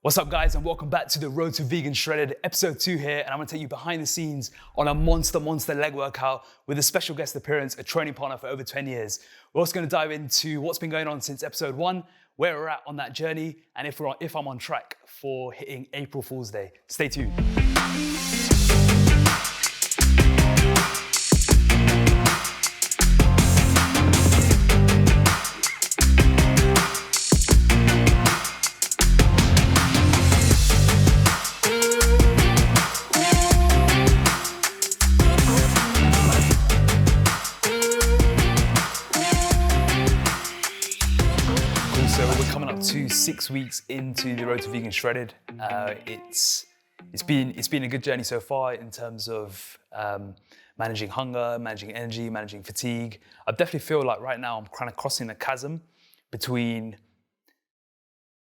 What's up guys, and welcome back to the Road to Vegan Shredded, episode 2 here, and I'm gonna take you behind the scenes on a monster leg workout with a special guest appearance, a training partner for over 10 years. We're also gonna dive into what's been going on since episode 1, where we're at on that journey, and if I'm on track for hitting April Fool's Day. Stay tuned. So we're coming up to 6 weeks into the Road to Vegan Shredded. It's been a good journey so far in terms of managing hunger, managing energy, managing fatigue. I definitely feel like right now I'm kind of crossing the chasm between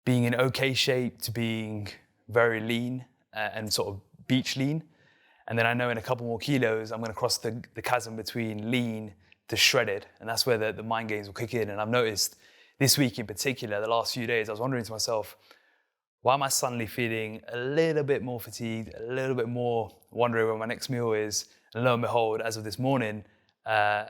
being in okay shape to being very lean and sort of beach lean. And then I know in a couple more kilos, I'm going to cross the chasm between lean to shredded. And that's where the mind games will kick in. And I've noticed this week in particular, the last few days, I was wondering to myself, why am I suddenly feeling a little bit more fatigued, a little bit more wondering where my next meal is? And lo and behold, as of this morning, the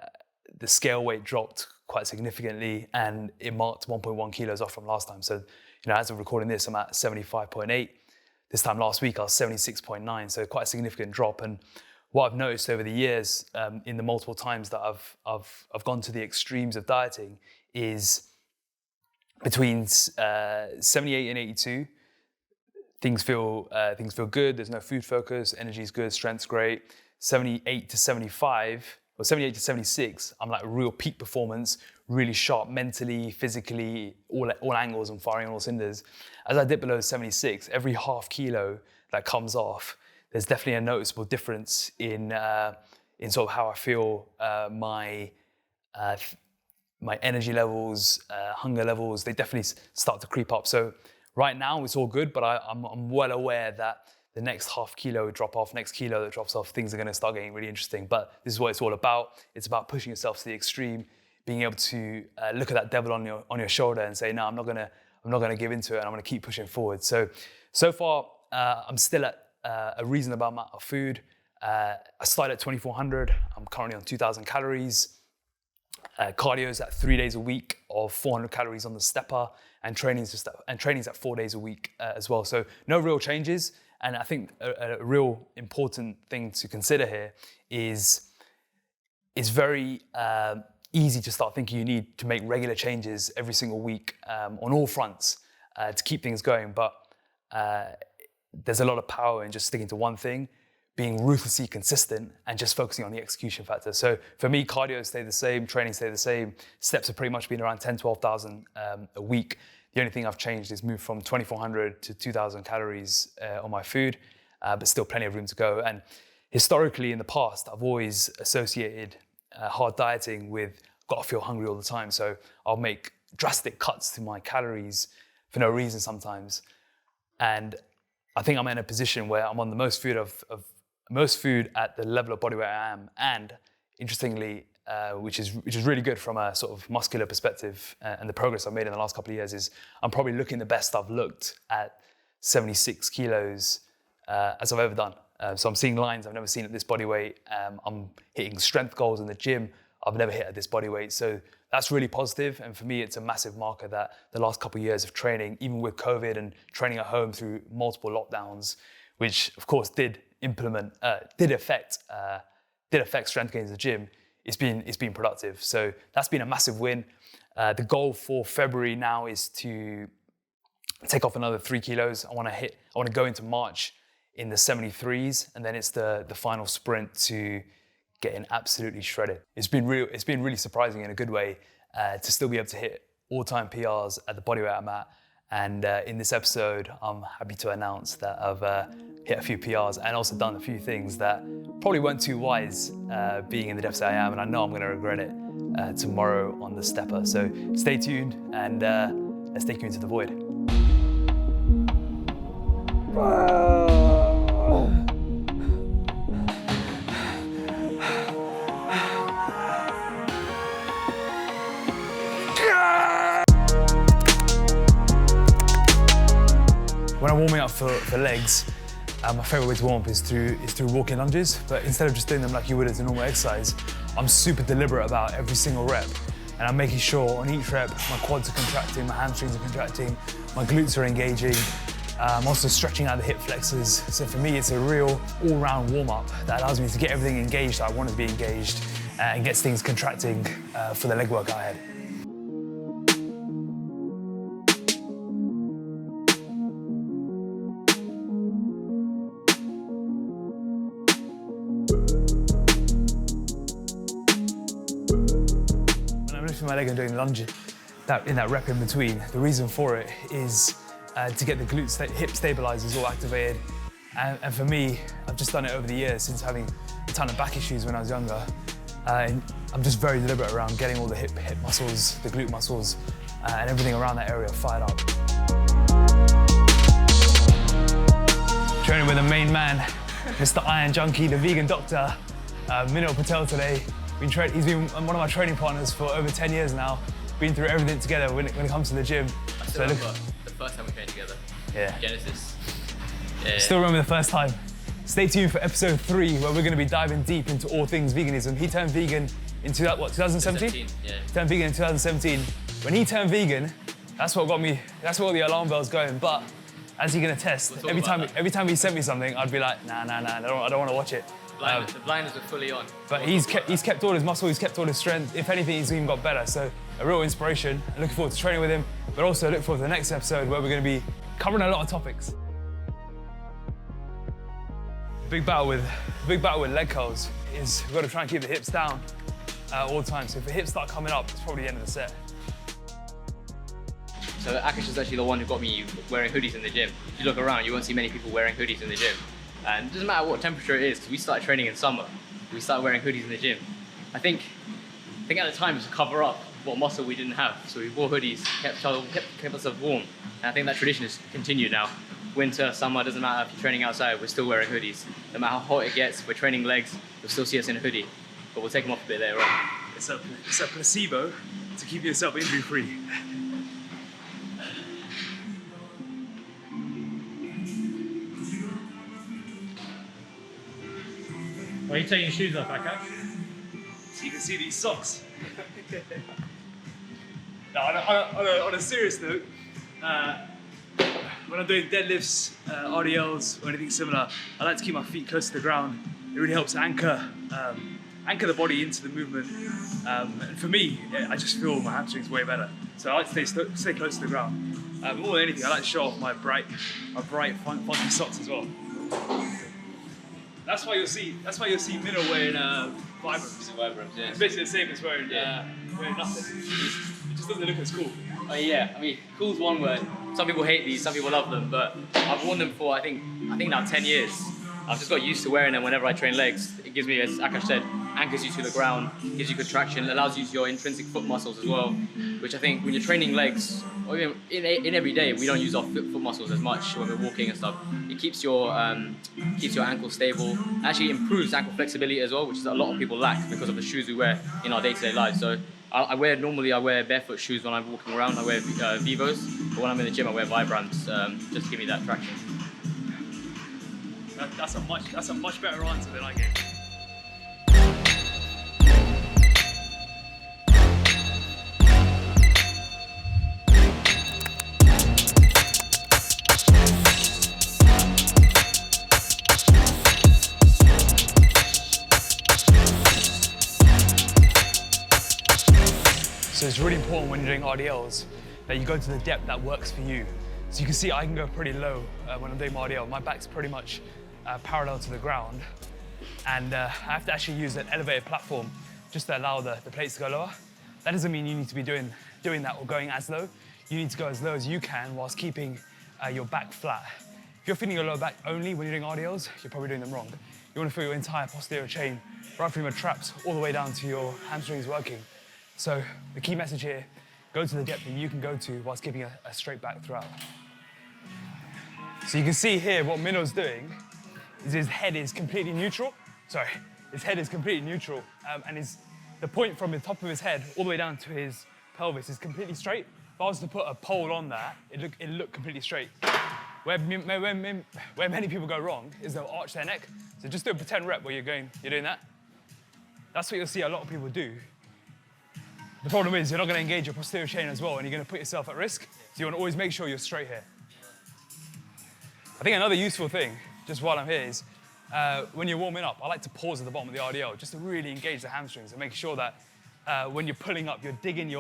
scale weight dropped quite significantly and it marked 1.1 kilos off from last time. So, as of recording this, I'm at 75.8. This time last week, I was 76.9, so quite a significant drop. And what I've noticed over the years, in the multiple times that I've gone to the extremes of dieting, is between 78 and 82, things feel good. There's no food focus, energy's good, strength's great. 78 to 75, or 78 to 76, I'm like real peak performance, really sharp mentally, physically, all angles and firing on all cylinders. As I dip below 76, every half kilo that comes off, there's definitely a noticeable difference in sort of how I feel, my energy levels, hunger levels, they definitely start to creep up. So right now it's all good, but I'm well aware that the next half kilo drop off, next kilo that drops off, things are gonna start getting really interesting. But this is what it's all about. It's about pushing yourself to the extreme, being able to look at that devil on your shoulder and say, no, I'm not gonna give into it, and I'm gonna keep pushing forward. So far, I'm still at a reasonable amount of food. I started at 2,400. I'm currently on 2,000 calories. Cardio is at 3 days a week of 400 calories on the stepper, and training's at 4 days a week as well. So no real changes. And I think a real important thing to consider here is it's very easy to start thinking you need to make regular changes every single week on all fronts to keep things going. But there's a lot of power in just sticking to one thing, being ruthlessly consistent and just focusing on the execution factor. So for me, cardio stayed the same, training stayed the same. Steps have pretty much been around 10, 12,000 a week. The only thing I've changed is moved from 2,400 to 2,000 calories on my food, but still plenty of room to go. And historically in the past, I've always associated hard dieting with gotta feel hungry all the time. So I'll make drastic cuts to my calories for no reason sometimes. And I think I'm in a position where I'm on the most food at the level of body weight I am, and interestingly, which is really good from a sort of muscular perspective, and the progress I've made in the last couple of years is I'm probably looking the best I've looked at 76 kilos as I've ever done. So I'm seeing lines I've never seen at this body weight. I'm hitting strength goals in the gym I've never hit at this body weight. So that's really positive, and for me, it's a massive marker that the last couple of years of training, even with COVID and training at home through multiple lockdowns, which of course did affect strength gains in the gym, it's been productive. So that's been a massive win. The goal for February now is to take off another 3 kilos. I want to go into March in the 73s, and then it's the final sprint to getting absolutely shredded. It's been really surprising in a good way to still be able to hit all-time PRs at the body weight I'm at. And in this episode, I'm happy to announce that I've hit a few PRs and also done a few things that probably weren't too wise being in the deficit I am, and I know I'm going to regret it tomorrow on the stepper. So stay tuned, and let's take you into the void. When I'm warming up for legs, my favorite way to warm up is through walking lunges, but instead of just doing them like you would as a normal exercise, I'm super deliberate about every single rep. And I'm making sure on each rep, my quads are contracting, my hamstrings are contracting, my glutes are engaging. I'm also stretching out the hip flexors. So for me, it's a real all-round warm-up that allows me to get everything engaged that I want to be engaged and gets things contracting for the leg workout ahead. When I'm lifting my leg and doing lunge in that rep in between, the reason for it is to get the glutes, hip stabilizers all activated. And for me, I've just done it over the years since having a ton of back issues when I was younger. I'm just very deliberate around getting all the hip muscles, the glute muscles, and everything around that area fired up. Training with the main man, Mr. Iron Junkie, the vegan doctor, Minil Patel today. He's been one of my training partners for over 10 years now. Been through everything together when it comes to the gym. I still remember the first time we trained together. Yeah. Genesis. Still remember the first time. Stay tuned for episode 3, where we're going to be diving deep into all things veganism. He turned vegan in 2017? Yeah. He turned vegan in 2017. When he turned vegan, that's what got the alarm bells going. But as he can attest, every time he sent me something, I'd be like, nah, I don't want to watch it. The blinders were fully on. But he's kept all his muscle, he's kept all his strength. If anything, he's even got better. So a real inspiration. I'm looking forward to training with him, but also look forward to the next episode where we're going to be covering a lot of topics. Big battle with leg curls is we've got to try and keep the hips down all the time. So if the hips start coming up, it's probably the end of the set. So Akash is actually the one who got me wearing hoodies in the gym. If you look around, you won't see many people wearing hoodies in the gym. And it doesn't matter what temperature it is, because we started training in summer. We started wearing hoodies in the gym. I think at the time it was to cover up what muscle we didn't have. So we wore hoodies, kept ourselves warm. And I think that tradition has continued now. Winter, summer, doesn't matter if you're training outside, we're still wearing hoodies. No matter how hot it gets, if we're training legs, you'll still see us in a hoodie. But we'll take them off a bit later on. It's a placebo to keep yourself injury-free. Why are you taking your shoes off, Akash? So you can see these socks. Now, on a serious note, when I'm doing deadlifts, RDLs, or anything similar, I like to keep my feet close to the ground. It really helps anchor the body into the movement. And for me, I just feel my hamstrings way better. So I like to stay close to the ground. More than anything, I like to show off my bright, funky socks as well. That's why you'll see Minil wearing Vibrams. Yeah. It's basically the same as wearing nothing. It just doesn't look as cool. Oh yeah, I mean, cool's one word. Some people hate these, some people love them, but I've worn them for I think now 10 years. I've just got used to wearing them whenever I train legs. It gives me, as Akash said, anchors you to the ground, gives you contraction, allows you to use your intrinsic foot muscles as well, which I think when you're training legs, or even in every day, we don't use our foot muscles as much when we're walking and stuff. It keeps your ankle stable, actually improves ankle flexibility as well, which is a lot of people lack because of the shoes we wear in our day-to-day lives. So normally I wear barefoot shoes when I'm walking around, I wear Vivos, but when I'm in the gym I wear Vibrams, just to give me that traction. That's a much better answer than I gave. So it's really important when you're doing RDLs that you go to the depth that works for you. So you can see I can go pretty low when I'm doing my RDL. My back's pretty much parallel to the ground, and I have to actually use an elevated platform just to allow the plates to go lower. That doesn't mean you need to be doing that or going as low. You need to go as low as you can whilst keeping your back flat. If you're feeling your lower back only when you're doing RDLs, you're probably doing them wrong. You want to feel your entire posterior chain, right from your traps all the way down to your hamstrings working. So the key message here, go to the depth that you can go to whilst keeping a straight back throughout. So you can see here what Minil's doing is his head is completely neutral. His head is completely neutral, and the point from the top of his head all the way down to his pelvis is completely straight. If I was to put a pole on that, it'd look completely straight. where many people go wrong is they'll arch their neck. So just do a pretend rep where you're doing that. That's what you'll see a lot of people do. The problem is you're not going to engage your posterior chain as well, and you're going to put yourself at risk. So you want to always make sure you're straight here. I think another useful thing, just while I'm here, is when you're warming up, I like to pause at the bottom of the RDL just to really engage the hamstrings and make sure that when you're pulling up, you're digging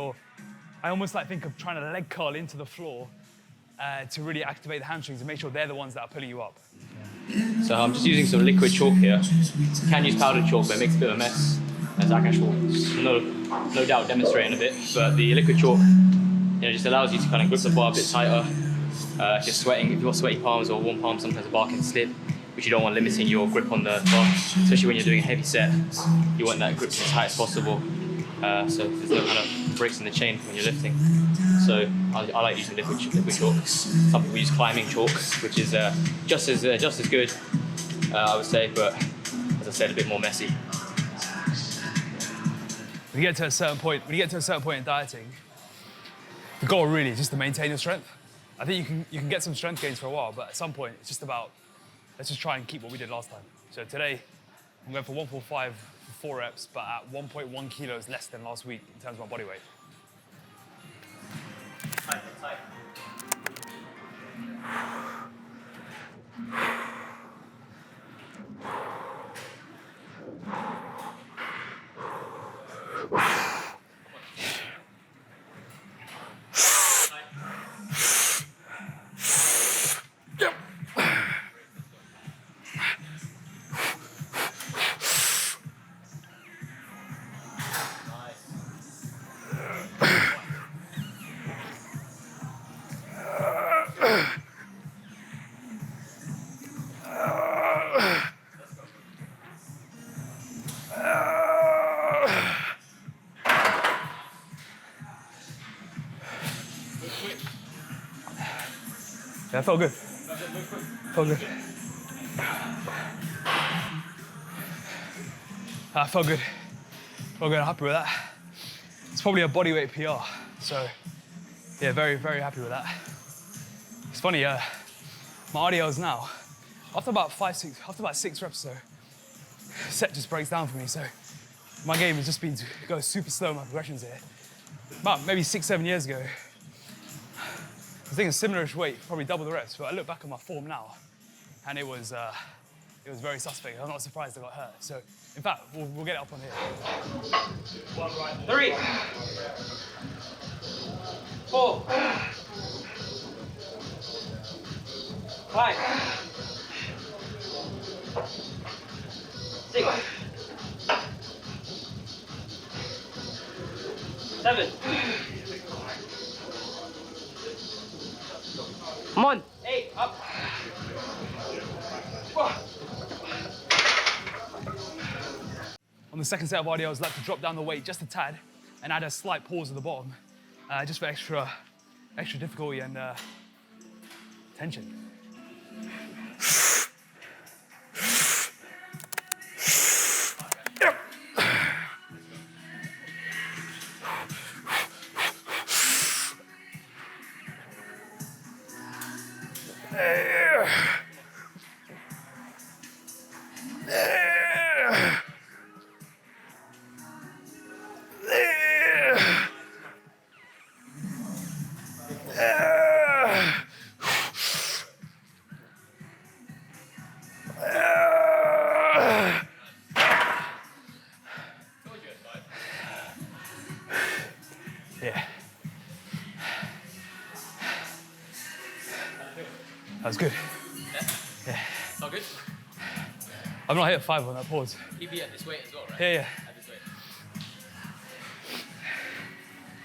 I almost like think of trying to leg curl into the floor to really activate the hamstrings and make sure they're the ones that are pulling you up. So I'm just using some liquid chalk here. You can use powdered chalk, but it makes a bit of a mess, as Akash will no doubt demonstrate in a bit. But the liquid chalk, just allows you to kind of grip the bar a bit tighter. If you're sweating, if you've got sweaty palms or warm palms, sometimes the bar can slip, which you don't want limiting your grip on the bar, especially when you're doing a heavy set. You want that grip as tight as possible, so there's no kind of breaks in the chain when you're lifting. So I like using liquid chalk. Some people use climbing chalk, which is just as good, I would say, but as I said, a bit more messy. When you get to a certain point in dieting, the goal really is just to maintain your strength. I think you can get some strength gains for a while, but at some point it's just about, let's just try and keep what we did last time. So today, I'm going for 145 for 4 reps, but at 1.1 kilos less than last week in terms of my body weight. Tight. Yeah, it felt good. Felt good. I felt good. Felt good. I'm happy with that. It's probably a bodyweight PR, so yeah, very, very happy with that. It's funny, my RDLs now, after about 6 reps or so, set just breaks down for me. So my game has just been to go super slow in my progressions here. About maybe 6-7 years ago, I think a similar-ish weight, probably double the reps, but I look back at my form now, and it was very suspect. I'm not surprised I got hurt. So, in fact, we'll get it up on here. 3, 4, 5, 6, 7. Come on. 8, up. On the second set of RDLs, I'd like to drop down the weight just a tad and add a slight pause at the bottom, just for extra difficulty and tension. Yeah. That was good. Yeah. All good? I've not hit 5 on that pause. PB at this weight as well, right? Yeah. At this weight.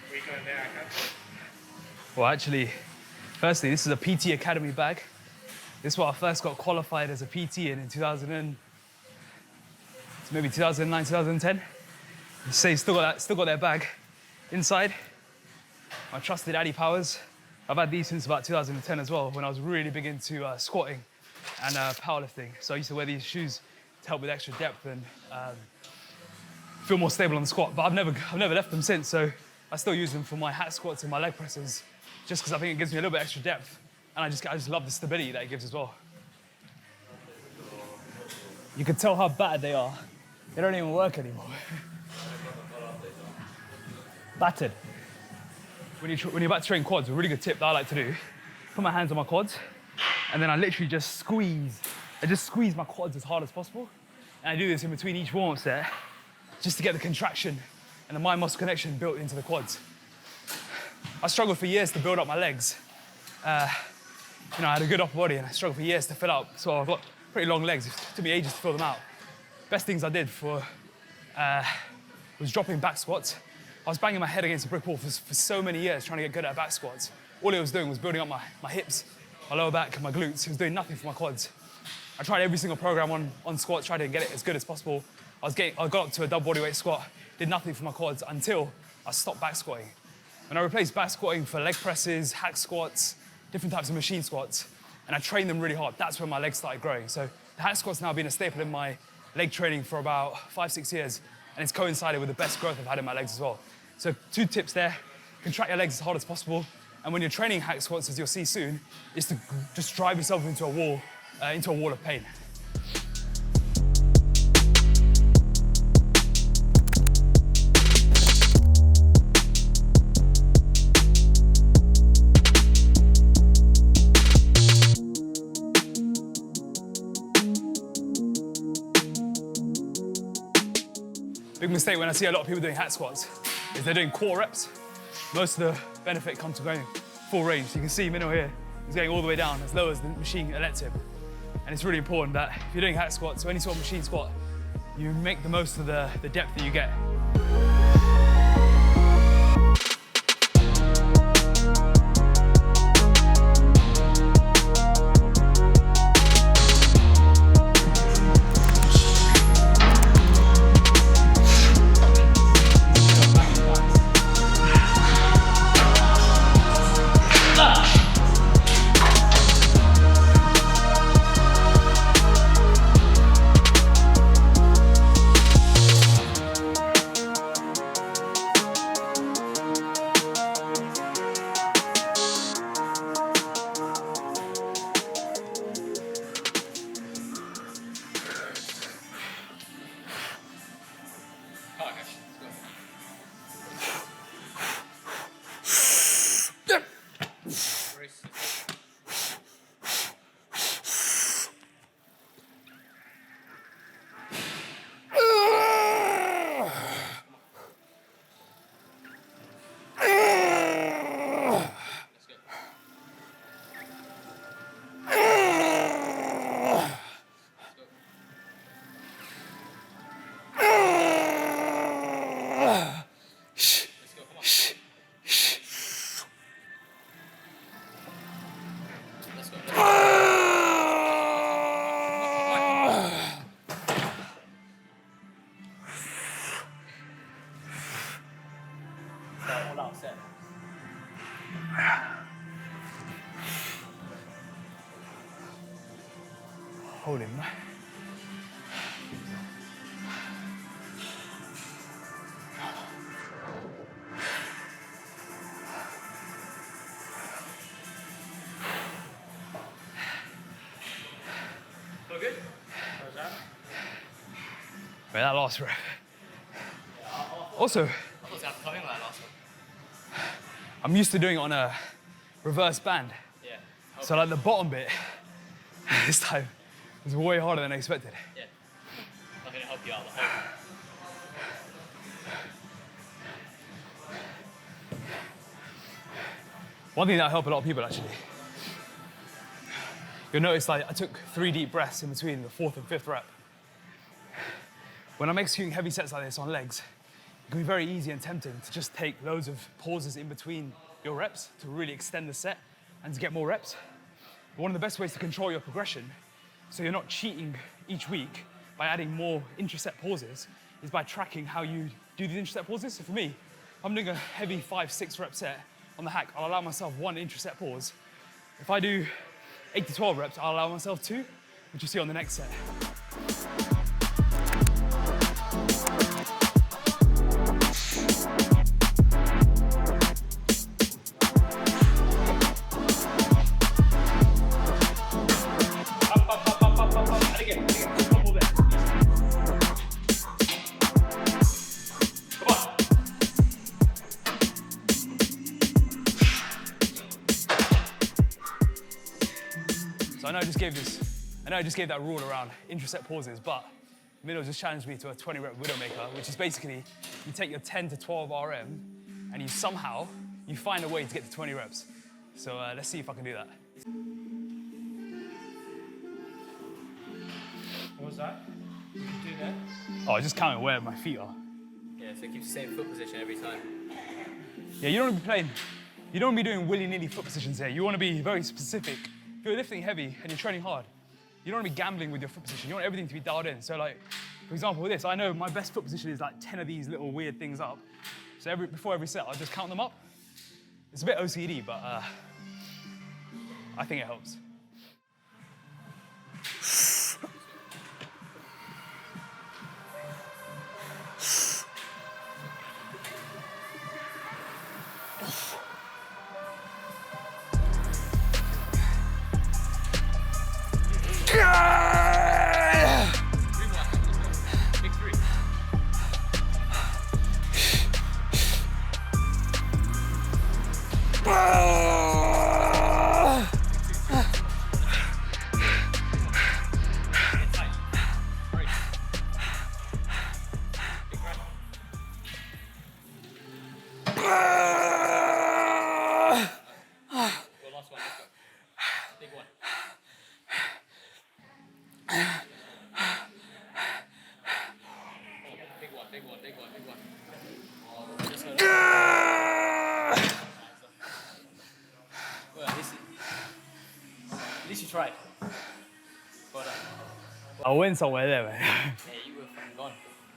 Where you going there, Akash? Well, actually, firstly, this is a PT Academy bag. This is what I first got qualified as a PT in 2009, 2010. You say still got their bag inside. My trusted Addy Powers. I've had these since about 2010 as well, when I was really big into squatting and powerlifting. So I used to wear these shoes to help with extra depth and feel more stable on the squat. But I've never left them since. So I still use them for my hat squats and my leg presses, just because I think it gives me a little bit extra depth And I just love the stability that it gives as well. You can tell how battered they are. They don't even work anymore. Battered. When you're about to train quads, a really good tip that I like to do, put my hands on my quads, and then I literally just squeeze. I just squeeze my quads as hard as possible. And I do this in between each warm-up set, just to get the contraction and the mind-muscle connection built into the quads. I struggled for years to build up my legs. I had a good upper body and I struggled for years to fill up. So I've got pretty long legs. It took me ages to fill them out. Best things I did was dropping back squats. I was banging my head against a brick wall for so many years trying to get good at back squats. All it was doing was building up my hips, my lower back, and my glutes. It was doing nothing for my quads. I tried every single program on squats, tried to get it as good as possible. I got up to a double bodyweight squat, did nothing for my quads until I stopped back squatting. When I replaced back squatting for leg presses, hack squats, different types of machine squats, and I trained them really hard, that's when my legs started growing. So the hack squat's now been a staple in my leg training for about 5-6 years, and it's coincided with the best growth I've had in my legs as well. So 2 tips there: contract your legs as hard as possible, and when you're training hack squats, as you'll see soon, is to just drive yourself into a wall of pain. Big mistake when I see a lot of people doing hack squats is they're doing core reps. Most of the benefit comes from going full range. So you can see Minil here is going all the way down as low as the machine lets him. And it's really important that if you're doing hack squats or any sort of machine squat, you make the most of the depth that you get. Hold him. All good? Wait, that last rep. Also, I thought I was coming with that last one. I'm used to doing it on a reverse band. Yeah. So like the bottom bit, this time, was way harder than I expected. Yeah. I'm going to help you out the whole. One thing that'll help a lot of people actually. You'll notice like I took 3 deep breaths in between the 4th and 5th rep. When I'm executing heavy sets like this on legs, it can be very easy and tempting to just take loads of pauses in between your reps to really extend the set and to get more reps. But one of the best ways to control your progression, so you're not cheating each week by adding more intra-set pauses, is by tracking how you do these intra-set pauses. So for me, if I'm doing a heavy 5-6 rep set on the hack, I'll allow myself 1 intra-set pause. If I do 8 to 12 reps, I'll allow myself 2, which you'll see on the next set. So I know I just gave that rule around intraset pauses, but Minil just challenged me to a 20 rep widowmaker, which is basically you take your 10 to 12 RM and you find a way to get to 20 reps. So let's see if I can do that. What was that? What did you do there? Oh, just counting where my feet are. Yeah, so it keeps the same foot position every time. Yeah, you don't want to be doing willy-nilly foot positions here. You want to be very specific. If you're lifting heavy and you're training hard, you don't want to be gambling with your foot position. You want everything to be dialed in. So like, for example, with this, I know my best foot position is like 10 of these little weird things up. So before every set, I'll just count them up. It's a bit OCD, but I think it helps. At least you tried. Well done. I went somewhere there, man. Yeah, you were fucking gone.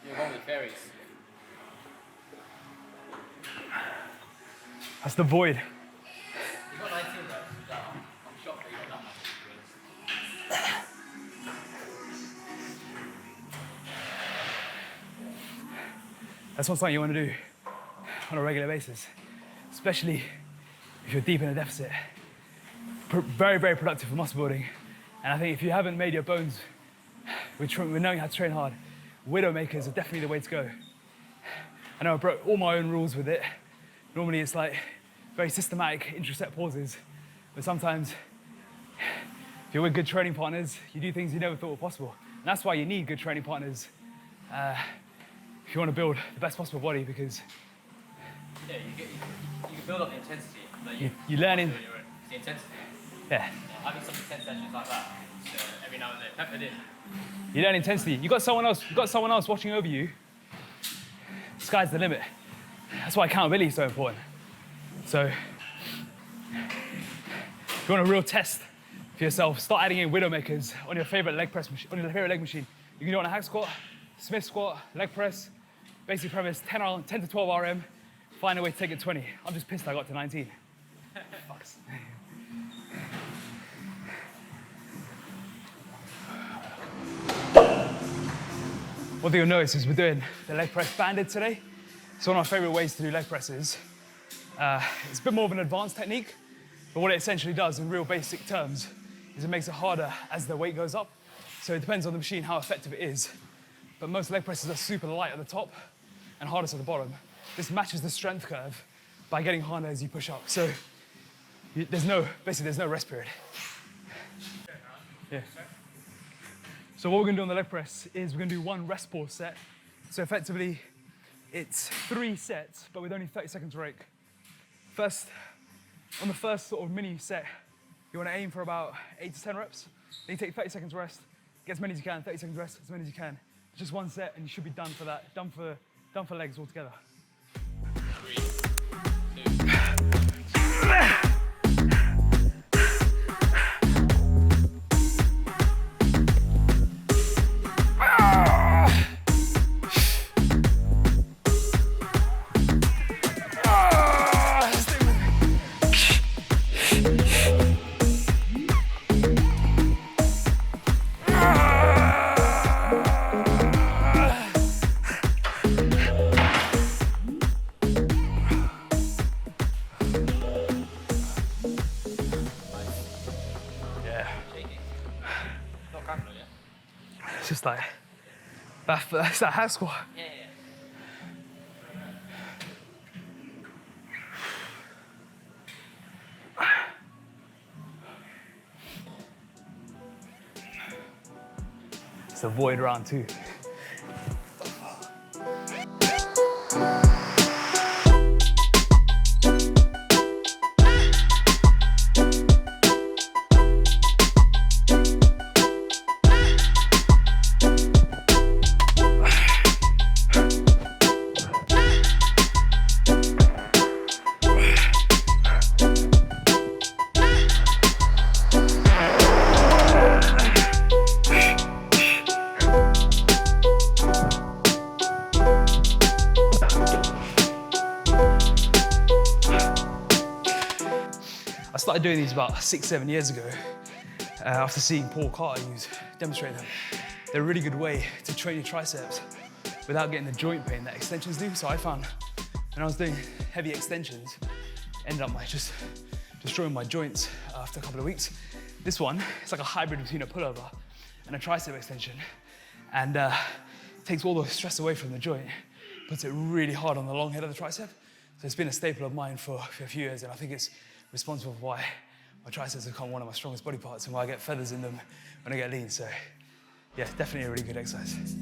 You were gone with fairies. That's the void. You got 19 reps. I'm shocked that you got that much. That's not something you want to do on a regular basis, especially if you're deep in a deficit. Very, very productive for muscle building. And I think if you haven't made your bones with knowing how to train hard, widowmakers are definitely the way to go. I know I broke all my own rules with it. Normally it's like very systematic intraset pauses, but sometimes if you're with good training partners, you do things you never thought were possible. And that's why you need good training partners if you want to build the best possible body, because Yeah, you can build up the intensity. Like you learn in. It's the intensity. Yeah. Having some intense sessions like that, so every now and then, peppered in. You learn intensity. You got someone else watching over you. Sky's the limit. That's why accountability is so important. So, if you want a real test for yourself, start adding in widowmakers on your favorite leg machine. You can do it on a hack squat, Smith squat, leg press. Basic premise: 10 to 12 RM. Find a way to take it 20. I'm just pissed I got to 19. Fucks. One thing you'll notice is we're doing the leg press banded today. It's one of my favorite ways to do leg presses. It's a bit more of an advanced technique, but what it essentially does in real basic terms is it makes it harder as the weight goes up. So it depends on the machine how effective it is. But most leg presses are super light at the top and hardest at the bottom. This matches the strength curve by getting harder as you push up. So there's no rest period. Yeah. So what we're gonna do on the leg press is we're gonna do one rest pause set. So effectively, it's 3 sets, but with only 30 seconds break. On the first sort of mini set, you wanna aim for about 8 to 10 reps. Then you take 30 seconds rest, get as many as you can, 30 seconds rest, as many as you can. Just one set and you should be done for that, done for legs altogether. 3, 2. It's just like, that's that hack squat. Yeah. Just avoid round 2. I started doing these about 6-7 years ago after seeing Paul Carter demonstrate them. They're a really good way to train your triceps without getting the joint pain that extensions do. So I found when I was doing heavy extensions, ended up just destroying my joints after a couple of weeks. This one, it's like a hybrid between a pullover and a tricep extension, and takes all the stress away from the joint, puts it really hard on the long head of the tricep. So it's been a staple of mine for a few years, and I think it's responsible for why my triceps have become one of my strongest body parts and why I get feathers in them when I get lean. So yeah, definitely a really good exercise.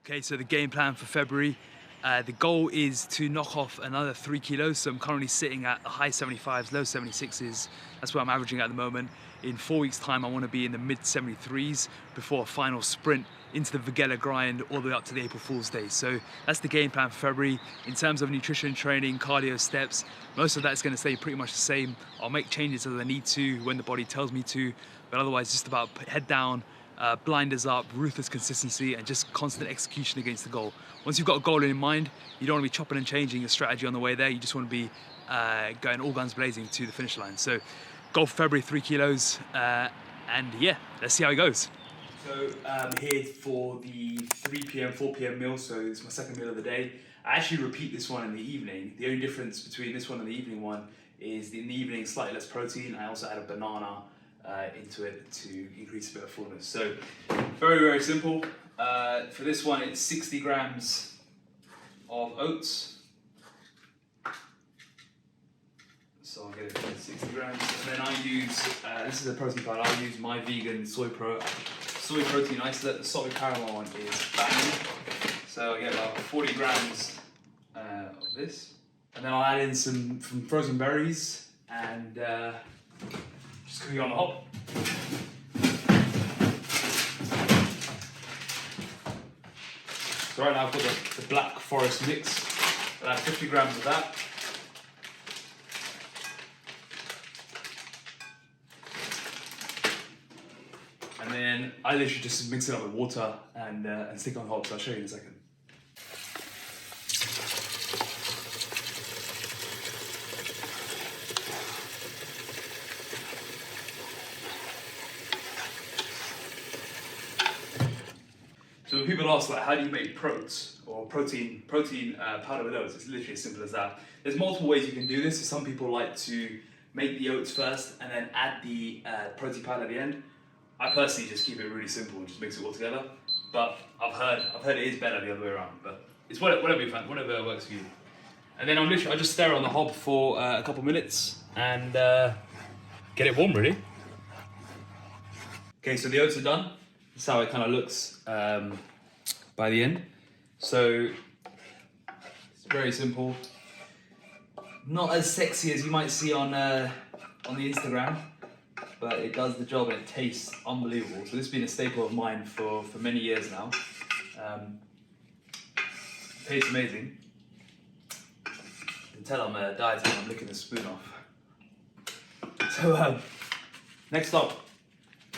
Okay, so the game plan for February, the goal is to knock off another 3 kilos. So I'm currently sitting at the high 75s, low 76s. That's where I'm averaging at the moment. In 4 weeks' time, I want to be in the mid 73s before a final sprint into the Vaghela grind all the way up to the April Fool's Day. So that's the game plan for February. In terms of nutrition, training, cardio, steps, most of that's going to stay pretty much the same. I'll make changes as I need to when the body tells me to, but otherwise just about head down, blinders up, ruthless consistency, and just constant execution against the goal. Once you've got a goal in mind, you don't want to be chopping and changing your strategy on the way there. You just want to be going all guns blazing to the finish line. So goal for February, 3 kilos, and yeah, let's see how it goes. So I'm here for the 3 p.m, 4 p.m. meal, so it's my second meal of the day. I actually repeat this one in the evening. The only difference between this one and the evening one is in the evening, slightly less protein. I also add a banana into it to increase a bit of fullness. So very, very simple. For this one, it's 60 grams of oats. So I'll get it to 60 grams. And then I use, this is a protein powder, I use my vegan soy protein isolate. The salted caramel one is banging. So I get about 40 grams of this. And then I'll add in some frozen berries and just cook it on the hob. So right now I've got the Black Forest mix. I'll add 50 grams of that. And then I literally just mix it up with water and stick it on the hob. So I'll show you in a second. So when people ask, like, how do you make protein powder with oats? It's literally as simple as that. There's multiple ways you can do this. So some people like to make the oats first and then add the protein powder at the end. I personally just keep it really simple and just mix it all together. But I've heard it is better the other way around. But it's whatever you find, whatever works for you. And then I just stir it on the hob for a couple minutes and get it warm, really. Okay, so the oats are done. That's how it kind of looks by the end. So it's very simple. Not as sexy as you might see on the Instagram, but it does the job and it tastes unbelievable. So this has been a staple of mine for many years now. Tastes amazing. You can tell I'm dieting, I'm licking the spoon off. So next up,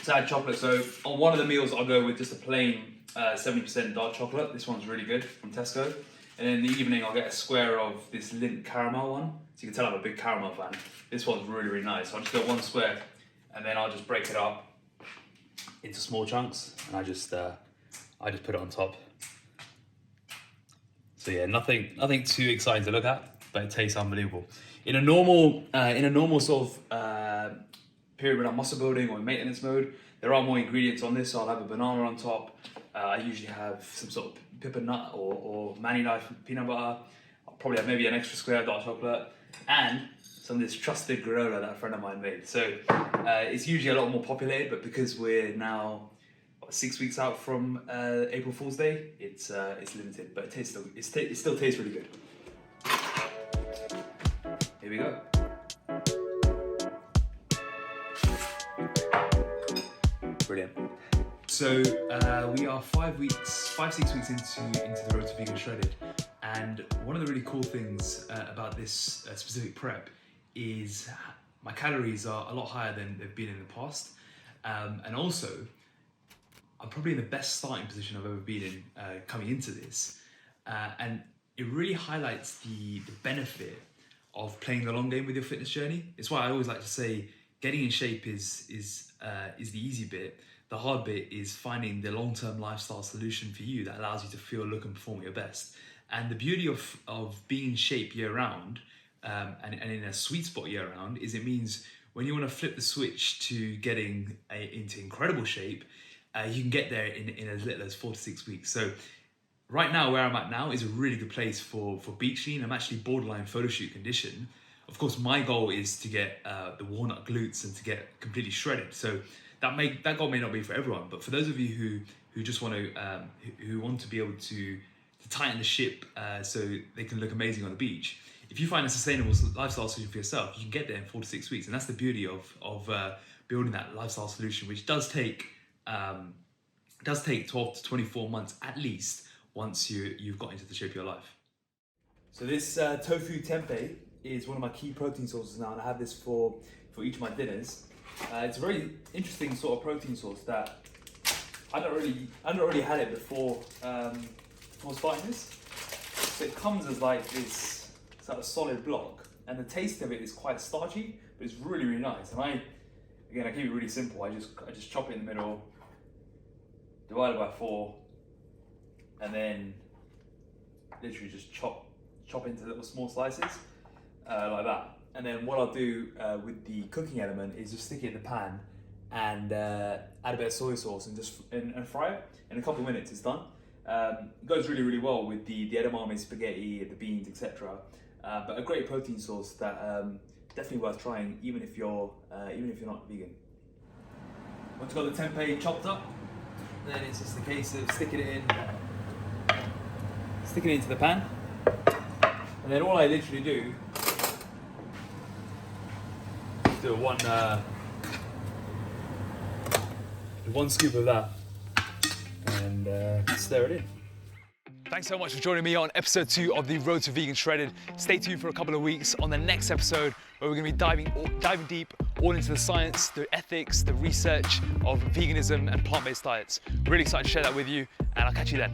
to add chocolate. So on one of the meals I'll go with just a plain 70% dark chocolate. This one's really good from Tesco. And then in the evening I'll get a square of this Lindt caramel one. So you can tell I'm a big caramel fan. This one's really, really nice. So I'll just get one square and then I'll just break it up into small chunks, and I just put it on top. So yeah, nothing too exciting to look at, but it tastes unbelievable. In a normal sort of period when I'm muscle building or in maintenance mode, there are more ingredients on this. So I'll have a banana on top. I usually have some sort of pepper nut or Mani Life peanut butter. I'll probably have maybe an extra square of dark chocolate and some of this trusted granola that a friend of mine made. So it's usually a lot more populated, but because we're now 6 weeks out from April Fool's Day, it's limited, but it still tastes really good. Here we go. Brilliant. So we are 5, 6 weeks into the road to vegan shredded, and one of the really cool things about this specific prep is my calories are a lot higher than they've been in the past, and also I'm probably in the best starting position I've ever been in coming into this, and it really highlights the benefit of playing the long game with your fitness journey. It's why I always like to say getting in shape is the easy bit. The hard bit is finding the long-term lifestyle solution for you that allows you to feel, look, and perform at your best. And the beauty of being in shape year-round and in a sweet spot year-round is it means when you want to flip the switch to getting into incredible shape, you can get there in as little as 4 to 6 weeks. So right now, where I'm at now is a really good place for beach lean. I'm actually borderline photo shoot condition. Of course, my goal is to get the walnut glutes and to get completely shredded. So that goal may not be for everyone, but for those of you who just want to who want to be able to tighten the ship so they can look amazing on the beach, if you find a sustainable lifestyle solution for yourself, you can get there in 4 to 6 weeks, and that's the beauty of building that lifestyle solution, which does take 12 to 24 months at least once you've got into the shape of your life. So this tofu tempeh is one of my key protein sources now, and I have this for each of my dinners. It's a very interesting sort of protein source that I don't really had it before starting this. So it comes as like this sort of solid block, and the taste of it is quite starchy, but it's really, really nice. And I keep it really simple. I just chop it in the middle, divide it by 4, and then literally just chop into little small slices like that. And then what I'll do with the cooking element is just stick it in the pan and add a bit of soy sauce and fry it. In a couple of minutes, it's done. It goes really, really well with the edamame spaghetti, the beans, etc. But a great protein source that definitely worth trying, even if you're not vegan. Once you've got the tempeh chopped up, then it's just a case of sticking it into the pan, and then all I literally do is do one scoop of that and stir it in. Thanks so much for joining me on episode 2 of the Road to Vegan Shredded. Stay tuned for a couple of weeks on the next episode where we're going to be diving deep all into the science, the ethics, the research of veganism and plant-based diets. Really excited to share that with you, and I'll catch you then.